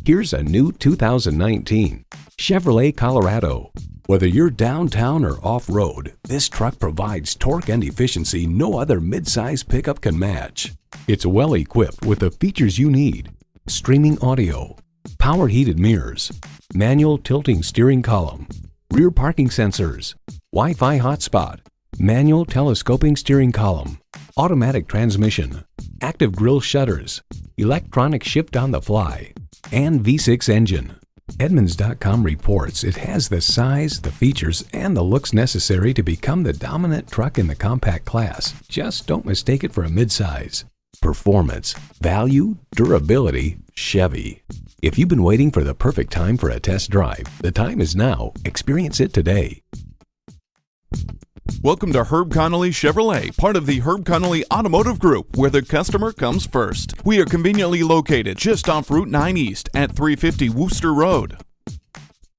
Here's a new 2019 Chevrolet Colorado. Whether you're downtown or off-road, this truck provides torque and efficiency no other midsize pickup can match. It's well equipped with the features you need: streaming audio, power heated mirrors, manual tilting steering column, rear parking sensors, Wi-Fi hotspot, manual telescoping steering column, automatic transmission, active grille shutters, electronic shift on the fly, and V6 engine. Edmunds.com reports it has the size, the features, and the looks necessary to become the dominant truck in the compact class. Just don't mistake it for a midsize. Performance, value, durability, Chevy. If you've been waiting for the perfect time for a test drive, the time is now. Experience it today. Welcome to Herb Connolly Chevrolet, part of the Herb Connolly Automotive Group, where the customer comes first. We are conveniently located just off Route 9 East at 350 Wooster Road.